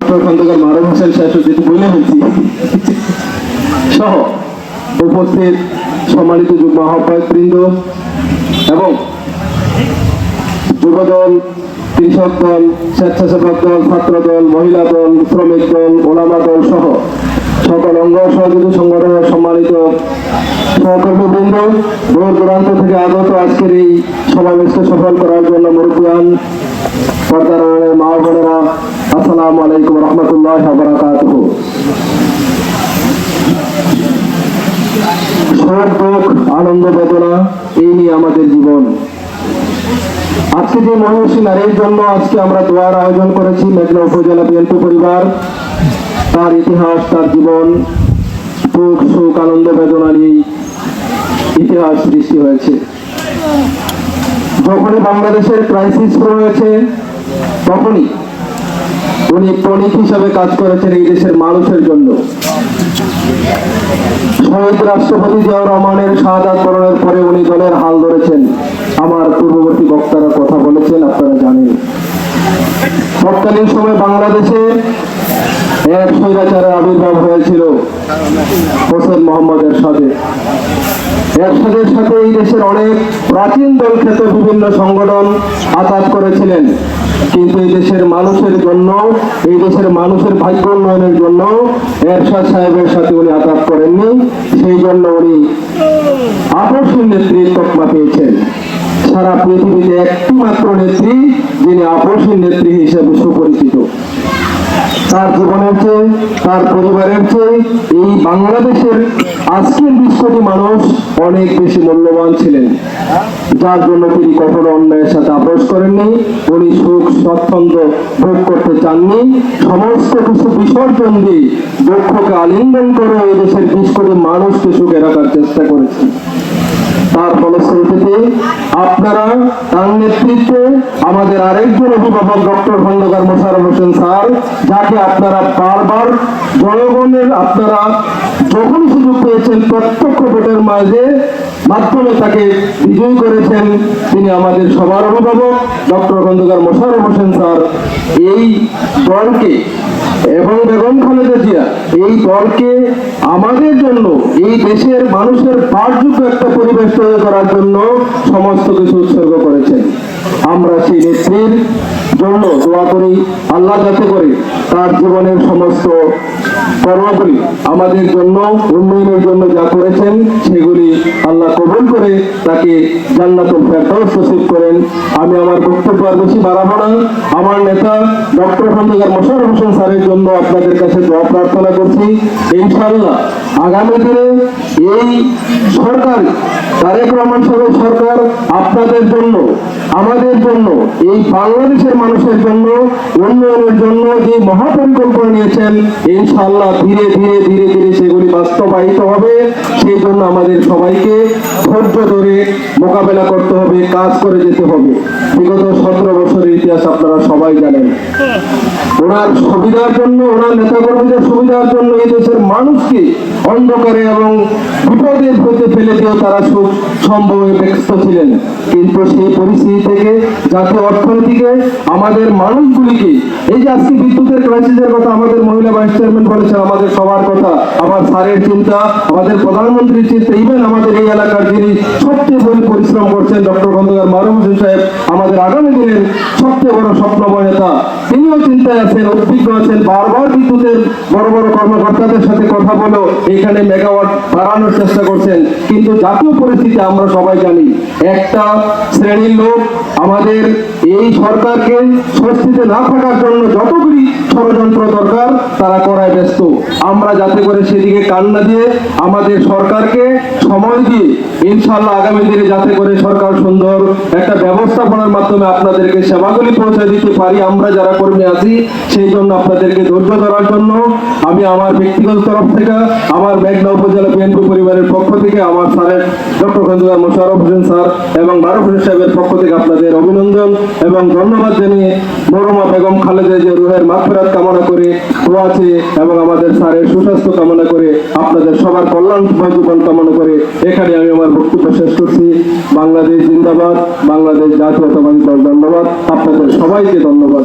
Doctor Khandakar মারুফ হোসেন সাহেব যেটি বলে ফেলছি সহ উপস্থিত সম্মানিত যুগ্ম আহ্বায়কবৃন্দ এবং যুবদল, কৃষক দল, স্বেচ্ছাসেবক দল, ছাত্র দল, মহিলা দল, শ্রমিক দল, ওলামা দল সহ সকল অঙ্গ সহযোগী সংগঠনের সম্মানিত সহকর্মীবৃন্দ, দূর দূরান্ত থেকে আগত আজকের এই সমাবেশকে সফল করার জন্য মুরব্বিয়ান, পর্দার আড়ালের মা বোনেরা, আসসালামু আলাইকুম রহমতুল্লাহি ওয়া বারাকাতুহু। সুখ দুঃখ, আনন্দ বেদনা এই নিয়ে আমাদের জীবন। আজকে যে মহিষী নারীর জন্য আজকে আমরা দোয়ার আয়োজন করেছি, মেঘনা উপজেলা বিএনপি পরিবার, তার ইতিহাস, তার জীবন, দুঃখ সুখ আনন্দ বেদনা নিয়ে ইতিহাস সৃষ্টি হয়েছে। যখনই বাংলাদেশের ক্রাইসিস শুরু হয়েছে তখনই উনি প্রণীত হিসাবে কাজ করেছেন এই দেশের মানুষের জন্য। শহীদ রাষ্ট্রপতি জিয়াউর রহমানের শাহাদাত বরণের পরে উনি দলের হাল ধরেছেন। আমার পূর্ববর্তী বক্তারা কথা বলেছেন, আপনারা জানেন। তৎকালীন সময় বাংলাদেশে এক স্বৈরাচারের আবির্ভাব হয়েছিল হোসেন মোহাম্মদ এরশাদের। এরশাদের সাথে এই দেশের অনেক প্রাচীন দল খ্যাত বিভিন্ন সংগঠন আঘাত করেছিলেন, কিন্তু এই দেশের মানুষের জন্য, এই দেশের মানুষের ভাগ্য উন্নয়নের জন্য এরশাদ সাহেবের সাথে উনি আঘাত করেননি। সেই জন্য উনি আপসীন নেত্রীর তকমা পেয়েছেন। সারা পৃথিবীতে একটি মাত্র নেত্রী যিনি আপসীন নেত্রী হিসেবে সুপরিচিত। তার জীবনের চেয়ে, তার পরিবারের চেয়ে এই বাংলাদেশের আজকের 20 কোটি মানুষ অনেক বেশি মূল্যবান ছিলেন, যার জন্য তিনি কখনো অন্যায়ের সাথে আপোষ করেননি। উনি সুখ স্বচ্ছন্দ্য ভোগ করতে চাননি। সমস্ত কিছু বিসর্জন দিয়ে দুঃখকে আলিঙ্গন করে এই দেশের 20 কোটি মানুষকে সুখে রাখার চেষ্টা করেছেন। তার ফলশ্রুতিতে আপনারা, তার নেতৃত্বে আমাদের আরেকজন অভিভাবক ডক্টর খন্দকার মোশাররফ হোসেন স্যার, যাকে আপনারা বারবার জনগণের, আপনারা যখন সুযোগ পেয়েছেন প্রত্যক্ষ ভোটের মাধ্যমে তাকে বিজয়ী করেছেন। তিনি আমাদের সবার অভিভাবক ডক্টর খন্দকার মোশাররফ হোসেন স্যার এই দলকে এবং বেগম খালেদা জিয়া এই দলকে আমাদের জন্য, এই দেশের মানুষের বাসযোগ্য একটা পরিবেশ তৈরি করার জন্য সমস্ত কিছু উৎসর্গ করেছেন। আমরা সেই নেত্রীর জন্য দোয়া করি, আল্লাহ যাতে করে তার জীবনের সমস্ত কর্মগুলি আমাদের জন্য, উন্নয়নের জন্য যা করেছেন সেগুলি আল্লাহ কবুল করে তাকে জান্নাতুল ফেরদাউস নসিব করেন। আমি আমার বক্তব্য আর বেশি বাড়াবো না। আমার নেতা ডক্টর খন্দকার মোশাররফ হোসেন স্যারের জন্য আপনাদের কাছে দোয়া প্রার্থনা করছি। ইনশাআল্লাহ আগামী দিনে এই সরকার, তারেক রহমান সাহেবের সরকার আপনাদের জন্য, আমাদের জন্য, এই বাংলাদেশের মানুষের জন্য, উন্নয়নের জন্য যে মহাপরিকল্পনা নিয়েছেন, ইনশাআল্লাহ ধীরে ধীরে ধীরে ধীরে সেগুলি বাস্তবায়িত হবে। সেই জন্য আমাদের সবাইকে ধৈর্য ধরে মোকাবেলা করতে হবে, কাজ করে যেতে হবে। বিগত 17 বছরের ইতিহাস আপনারা সবাই জানেন। ওনার সুবিধার জন্য, ওনার নেতাকর্মীদের সুবিধার জন্য এই দেশের মানুষকে অন্ধকারে এবং বিপদের হতে ফেলে দিয়েও তারা সুখ সম্ভবে ব্যস্ত ছিলেন। কিন্তু সেই পরিস্থিতি থেকে জাতীয় অর্থনীতিকে, আমাদের মানুষগুলিকে, এই যে আজকে বিদ্যুতের ক্রাইসিসের কথা আমাদের মহিলা ভাইস চেয়ারম্যান বলেছেন, আমাদের সবার কথা, আমার স্যারের চিন্তা, আমাদের প্রধানমন্ত্রীর চিন্তা, ইভেন আমাদের এই এলাকার যিনি সবচেয়ে বড় পরিশ্রম করছেন ডক্টর খন্দকার মারুফ হোসেন সাহেব, আমাদের আগামী দিনের সবচেয়ে বড় স্বপ্নময় নেতা, তিনিও চিন্তায় আছেন, অভিজ্ঞ আছেন। বারবার বিদ্যুতের বড় বড় কর্মকর্তাদের সাথে কথা বলো এখানে মেগাওয়াট বাড়ানোর চেষ্টা করছেন। কিন্তু জাতীয় পরিস্থিতি আমরা সবাই জানি, একটা শ্রেণীর লোক আমাদের এই সরকারকে স্বস্তিতে না থাকার জন্য যতগুলি ষড়যন্ত্র দরকার তারা করায় ব্যস্ত। আমরা যাতে করে সেদিকে কান না দিয়ে আমাদের সরকারকে সময় দিয়ে ইনশাআল্লাহ আগামী দিনে যাতে করে সরকার সুন্দর একটা ব্যবস্থাপনার মাধ্যমে আপনাদেরকে সেবাগুলি পৌঁছে দিতে পারি, আমরা যারা কর্মী আছি, সেই জন্য আপনাদেরকে ধৈর্য ধরার জন্য আমি আমার ব্যক্তিগত তরফ থেকে, আমার মেঘনা উপজেলা বিএনপি পরিবারের পক্ষ থেকে, আমার স্যারের ডক্টর খন্দকার মোশাররফ হোসেন স্যার এবং মারুফ হোসেন সাহেবের পক্ষ থেকে আপনাদের অভিনন্দন এবং ধন্যবাদ জানিয়ে মরহুমা বেগম খালেদা জিয়ার রুহের মাগফিরাত কামনা করে দোয়া আছে এবং আমাদের স্যারের সুস্বাস্থ্য কামনা করে, আপনাদের সবার কল্যাণময় জীবন কামনা করে এখানে আমি আমার বক্তব্য শেষ করছি। বাংলাদেশ জিন্দাবাদ, বাংলাদেশ জাতীয়তাবাদী দল। ধন্যবাদ, আপনাদের সবাইকে ধন্যবাদ।